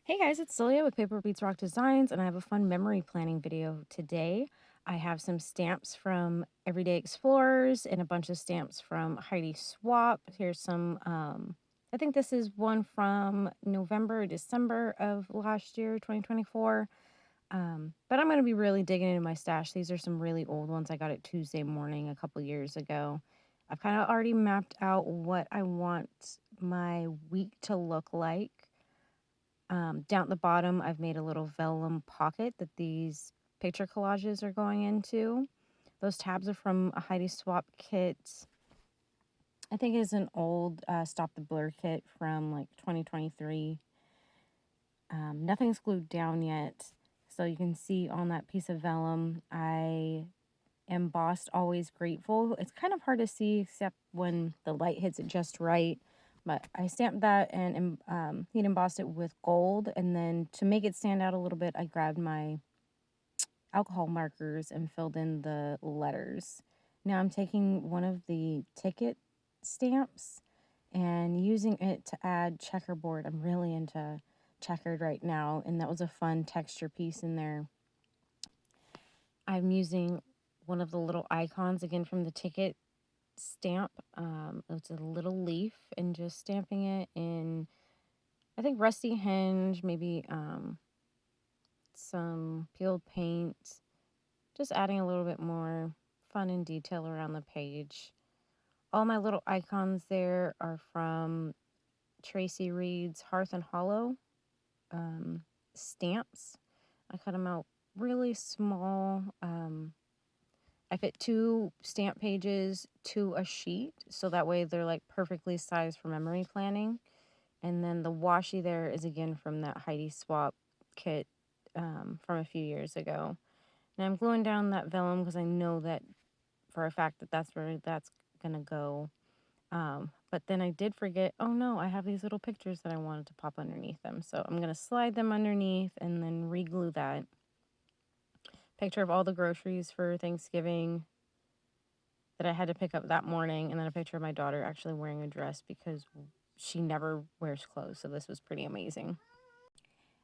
Hey guys, it's Celia with Paper Beats Rock Designs, and I have a fun memory planning video today. I have some stamps from Everyday Explorers and a bunch of stamps from Heidi Swapp. Here's some, I think this is one from November or December of last year, 2024. But I'm going to be really digging into my stash. These are some really old ones I got it Tuesday morning a couple years ago. I've kind of already mapped out what I want my week to look like. Down at the bottom, I've made a little vellum pocket that these picture collages are going into. Those tabs are from a Heidi Swapp kit. I think it's an old Stop the Blur kit from like 2023. Nothing's glued down yet. So you can see on that piece of vellum, I embossed Always Grateful. It's kind of hard to see except when the light hits it just right. But I stamped that and heat embossed it with gold. And then to make it stand out a little bit, I grabbed my alcohol markers and filled in the letters. Now I'm taking one of the ticket stamps and using it to add checkerboard. I'm really into checkered right now, and that was a fun texture piece in there. I'm using one of the little icons again from the ticket stamp. It's a little leaf and just stamping it in, I think, rusty hinge, maybe some peeled paint, just adding a little bit more fun and detail around the page. All my little icons there are from Tracy Reed's Hearth and Hollow stamps. I cut them out really small. I fit 2 stamp pages to a sheet, so that way they're like perfectly sized for memory planning. And then the washi there is again from that Heidi Swapp kit from a few years ago. Now I'm gluing down that vellum because I know that for a fact that that's where that's gonna go. But then I did forget, oh no, I have these little pictures that I wanted to pop underneath them. So I'm gonna slide them underneath and then re-glue that. Picture of all the groceries for Thanksgiving that I had to pick up that morning, and then a picture of my daughter actually wearing a dress because she never wears clothes, so this was pretty amazing.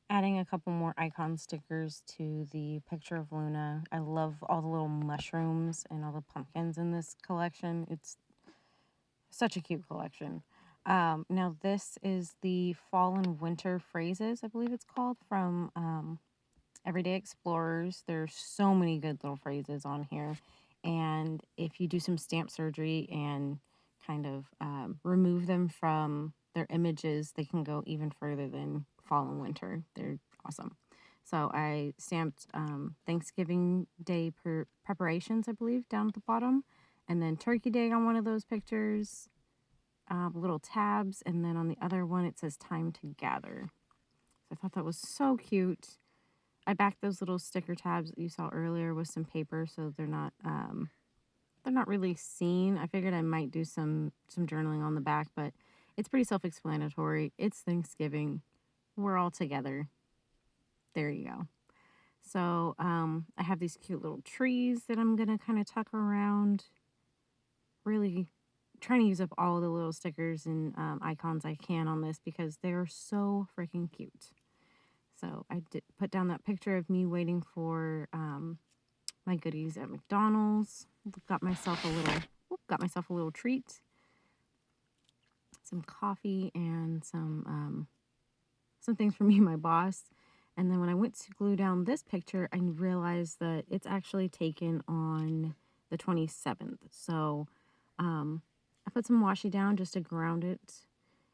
Adding a couple more icon stickers to the picture of Luna. I love all the little mushrooms and all the pumpkins in this collection. It's such a cute collection. Now this is the fall and winter phrases, I believe it's called, from Everyday Explorers. There's so many good little phrases on here. And if you do some stamp surgery and kind of remove them from their images, they can go even further than fall and winter. They're awesome. So I stamped Thanksgiving Day preparations, I believe, down at the bottom. And then Turkey Day on one of those pictures, little tabs. And then on the other one, it says Time to Gather. So I thought that was so cute. I backed those little sticker tabs that you saw earlier with some paper, so they're not really seen. I figured I might do some journaling on the back, but it's pretty self-explanatory. It's Thanksgiving. We're all together. There you go. So I have these cute little trees that I'm gonna kind of tuck around. Really trying to use up all the little stickers and icons I can on this because they are so freaking cute. So I did put down that picture of me waiting for my goodies at McDonald's. Got myself a little treat, some coffee and some things for me and my boss. And then when I went to glue down this picture, I realized that it's actually taken on the 27th. So I put some washi down just to ground it,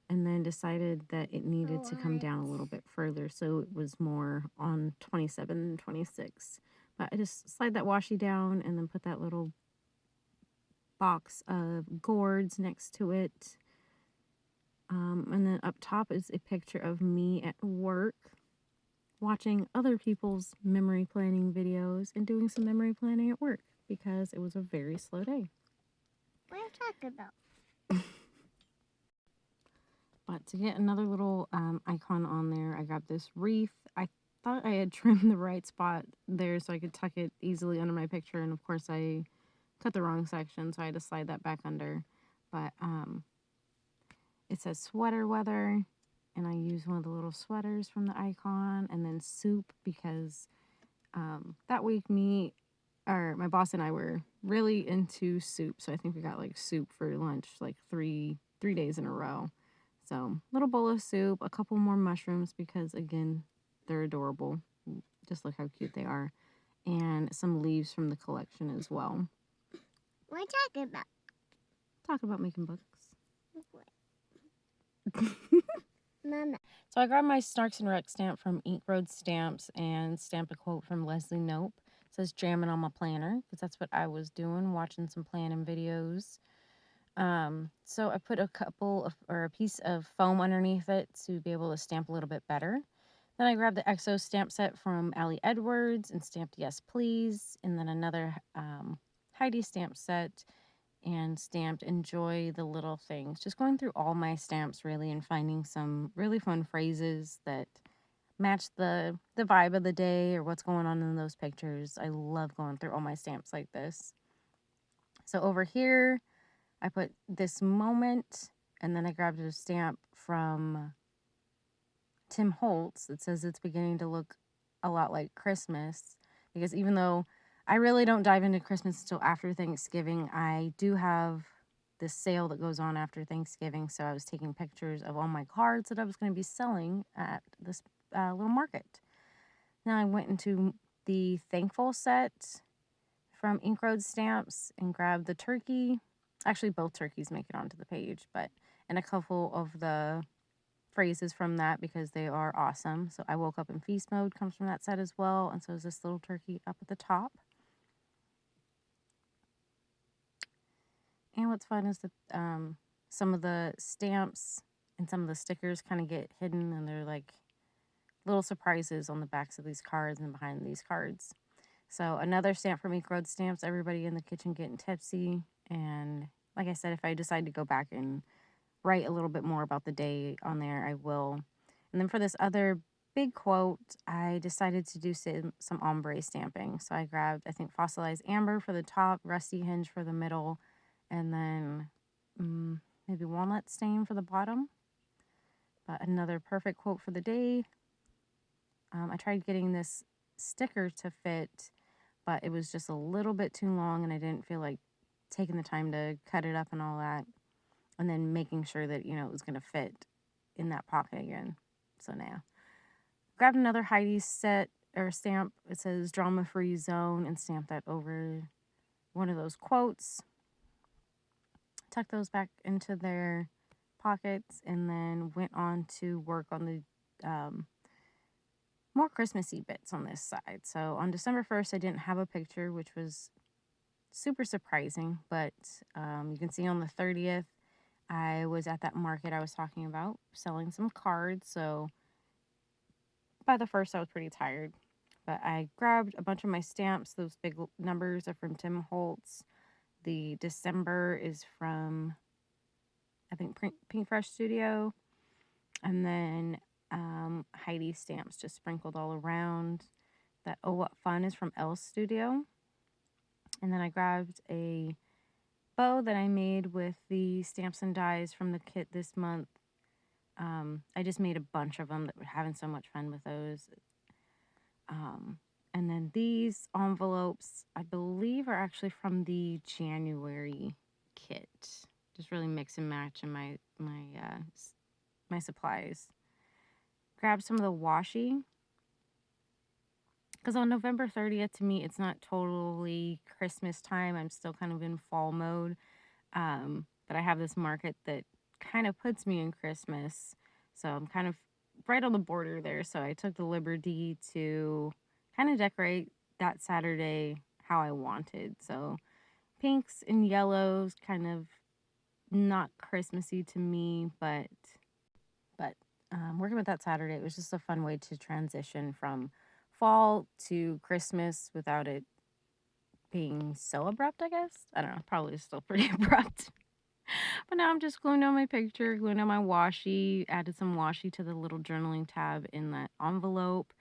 and then decided that it needed to come down a little bit further, so it was more on 27 and 26. But I just slide that washi down and then put that little box of gourds next to it. And then up top is a picture of me at work watching other people's memory planning videos and doing some memory planning at work because it was a very slow day. What are you talking about? But to get another little icon on there, I got this wreath. I thought I had trimmed the right spot there so I could tuck it easily under my picture. And of course I cut the wrong section, so I had to slide that back under. But it says sweater weather. and I use one of the little sweaters from the icon, and then soup because that week my boss and I were really into soup. So I think we got like soup for lunch like three days in a row. So little bowl of soup, a couple more mushrooms because again, they're adorable. Just look how cute they are. And some leaves from the collection as well. What are you talking about? Talk about making books. Mama. So I grabbed my Snarks and Rex stamp from Ink Road Stamps and stamped a quote from Leslie Nope. It says jamming on my planner because that's what I was doing, watching some planning videos. So I put a piece of foam underneath it to be able to stamp a little bit better. Then I grabbed the EXO stamp set from Allie Edwards and stamped Yes Please, and then another Heidi stamp set and stamped Enjoy the Little Things. Just going through all my stamps really and finding some really fun phrases that match the vibe of the day or what's going on in those pictures. I love going through all my stamps like this. So over here, I put this moment, and then I grabbed a stamp from Tim Holtz that says it's beginning to look a lot like Christmas. Because even though I really don't dive into Christmas until after Thanksgiving, I do have this sale that goes on after Thanksgiving. So I was taking pictures of all my cards that I was going to be selling at this little market. Now I went into the Thankful set from Ink Road Stamps and grabbed the turkey. Actually, both turkeys make it onto the page, and a couple of the phrases from that because they are awesome. So I Woke Up in Feast Mode comes from that set as well, and so is this little turkey up at the top. And what's fun is that some of the stamps and some of the stickers kind of get hidden, and they're like little surprises on the backs of these cards and behind these cards. So another stamp from Ink Road Stamps, everybody in the kitchen getting tipsy. And like I said, if I decide to go back and write a little bit more about the day on there, I will. And then for this other big quote, I decided to do some ombre stamping. So I grabbed, I think, Fossilized Amber for the top, Rusty Hinge for the middle, and then maybe Walnut Stain for the bottom. But another perfect quote for the day. I tried getting this sticker to fit, but it was just a little bit too long, and I didn't feel like taking the time to cut it up and all that, and then making sure that it was going to fit in that pocket again. So now grabbed another Heidi set or stamp. It says drama free zone and stamp that over one of those quotes. Tuck those back into their pockets and then went on to work on the more Christmassy bits on this side. So on December 1st, I didn't have a picture, which was super surprising, but you can see on the 30th, I was at that market I was talking about selling some cards. So by the 1st, I was pretty tired, but I grabbed a bunch of my stamps. Those big numbers are from Tim Holtz. The December is from, I think, Pink Fresh Studio. And then Heidi stamps just sprinkled all around. That Oh What Fun is from Elle's Studio. And then I grabbed a bow that I made with the stamps and dies from the kit this month. I just made a bunch of them that were having so much fun with those. And then these envelopes, I believe, are actually from the January kit. Just really mix and match in my supplies. Grab some of the washi because on November 30th, to me, it's not totally Christmas time. I'm still kind of in fall mode. But I have this market that kind of puts me in Christmas. So I'm kind of right on the border there. So I took the liberty to kind of decorate that Saturday how I wanted. So pinks and yellows, kind of not Christmassy to me, but working with that Saturday, it was just a fun way to transition from fall to Christmas without it being so abrupt, I guess. I don't know, probably still pretty abrupt. But now I'm just gluing down my picture, gluing down my washi, added some washi to the little journaling tab in that envelope.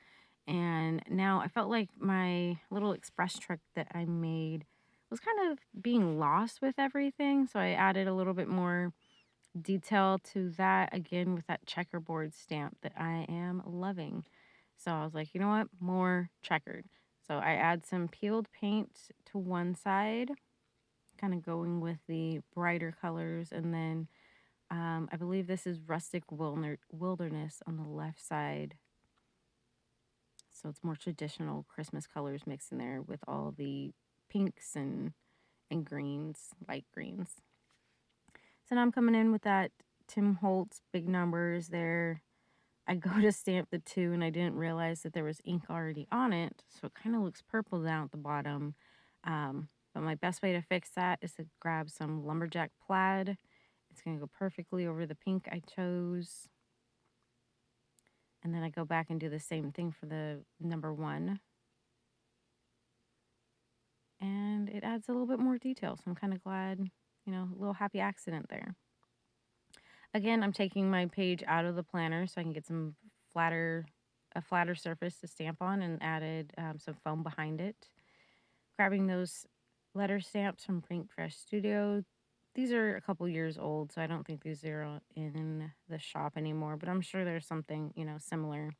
And now I felt like my little express truck that I made was kind of being lost with everything. So I added a little bit more detail to that again with that checkerboard stamp that I am loving. So I was like, you know what? More checkered. So I add some peeled paint to one side, kind of going with the brighter colors. And then I believe this is rustic wilderness on the left side. So it's more traditional Christmas colors mixed in there with all the pinks and greens, light greens. So now I'm coming in with that Tim Holtz big numbers there. I go to stamp the 2 and I didn't realize that there was ink already on it. So it kind of looks purple down at the bottom. But my best way to fix that is to grab some lumberjack plaid. It's going to go perfectly over the pink I chose. And then I go back and do the same thing for the number 1. And it adds a little bit more detail. So I'm kind of glad, a little happy accident there. Again, I'm taking my page out of the planner so I can get a flatter surface to stamp on, and added some foam behind it. Grabbing those letter stamps from Print Fresh Studio. These are a couple years old, so I don't think these are in the shop anymore, but I'm sure there's something, similar.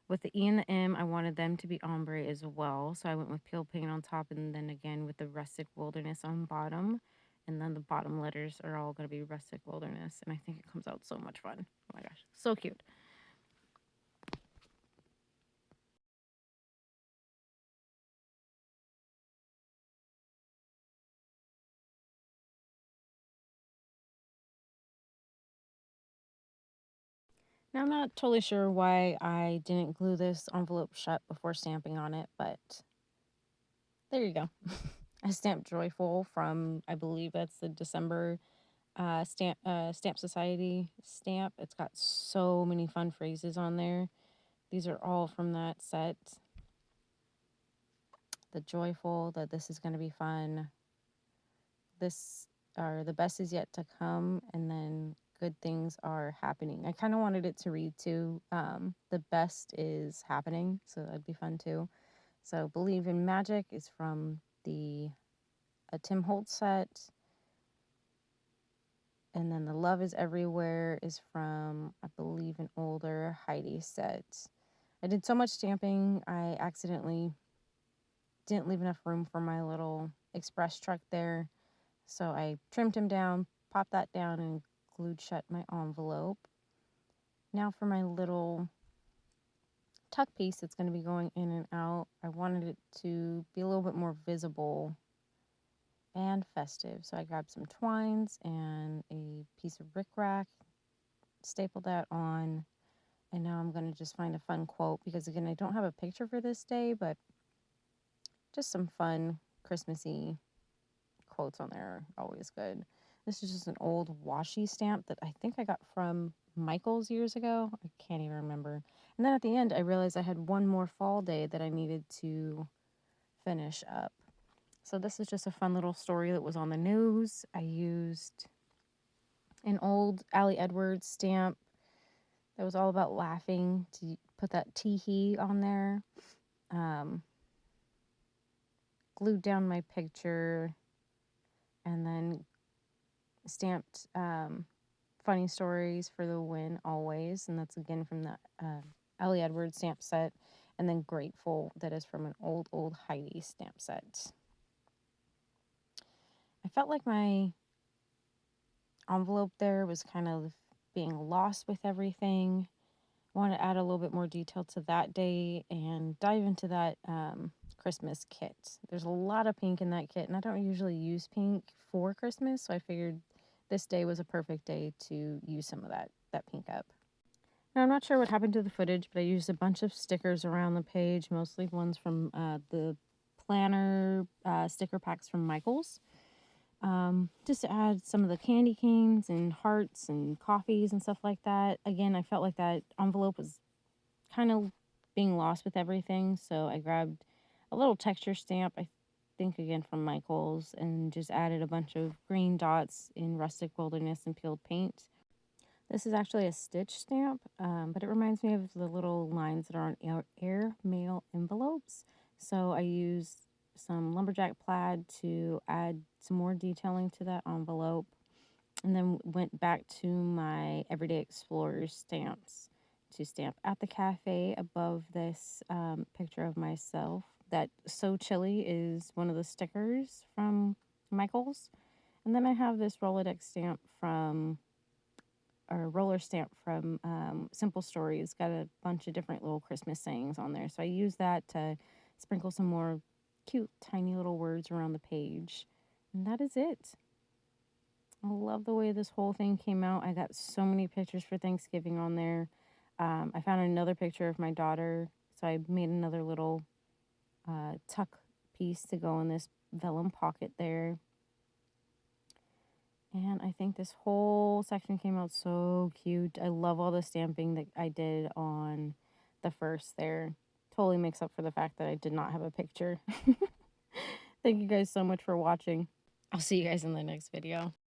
With the E and the M, I wanted them to be ombre as well, so I went with peel paint on top, and then again with the rustic wilderness on bottom. And then the bottom letters are all going to be rustic wilderness, and I think it comes out so much fun. Oh my gosh, so cute. Now, I'm not totally sure why I didn't glue this envelope shut before stamping on it, but there you go. I stamped Joyful from, I believe that's the December Stamp Society stamp. It's got so many fun phrases on there. These are all from that set. The Joyful, that this is going to be fun. This, or the best is yet to come, and then good things are happening. I kind of wanted it to read too. The best is happening, so that'd be fun too. So Believe in Magic is from the Tim Holtz set. And then The Love is Everywhere is from, I believe, an older Heidi set. I did so much stamping, I accidentally didn't leave enough room for my little express truck there. So I trimmed him down, popped that down, and glued shut my envelope. Now for my little tuck piece that's going to be going in and out, I wanted it to be a little bit more visible and festive. So I grabbed some twines and a piece of rickrack, stapled that on, and now I'm going to just find a fun quote, because again, I don't have a picture for this day, but just some fun Christmassy quotes on there are always good. This is just an old washi stamp that I think I got from Michael's years ago. I can't even remember. And then at the end, I realized I had one more fall day that I needed to finish up. So this is just a fun little story that was on the news. I used an old Allie Edwards stamp that was all about laughing to put that tee-hee on there. Glued down my picture, and then stamped funny stories for the win always, and that's again from the Ellie Edwards stamp set. And then Grateful, that is from an old Heidi stamp set. I felt like my envelope there was kind of being lost with everything. I want to add a little bit more detail to that day and dive into that Christmas kit. There's a lot of pink in that kit, and I don't usually use pink for Christmas, so I figured this day was a perfect day to use some of that pink up. Now, I'm not sure what happened to the footage, but I used a bunch of stickers around the page, mostly ones from the planner sticker packs from Michael's. Just to add some of the candy canes and hearts and coffees and stuff like that. Again, I felt like that envelope was kind of being lost with everything, so I grabbed a little texture stamp, I think again from Michael's, and just added a bunch of green dots in rustic wilderness and peeled paint. This is actually a stitch stamp, but it reminds me of the little lines that are on air mail envelopes. So I used some lumberjack plaid to add some more detailing to that envelope. And then went back to my Everyday Explorers stamps to stamp at the cafe above this picture of myself. That So Chilly is one of the stickers from Michael's. And then I have this Rolodex stamp from, or roller stamp from Simple Stories. Got a bunch of different little Christmas sayings on there. So I use that to sprinkle some more cute, tiny little words around the page. And that is it. I love the way this whole thing came out. I got so many pictures for Thanksgiving on there. I found another picture of my daughter, so I made another little tuck piece to go in this vellum pocket there. And I think this whole section came out so cute. I love all the stamping that I did on the first there. Totally makes up for the fact that I did not have a picture. Thank you guys so much for watching. I'll see you guys in the next video.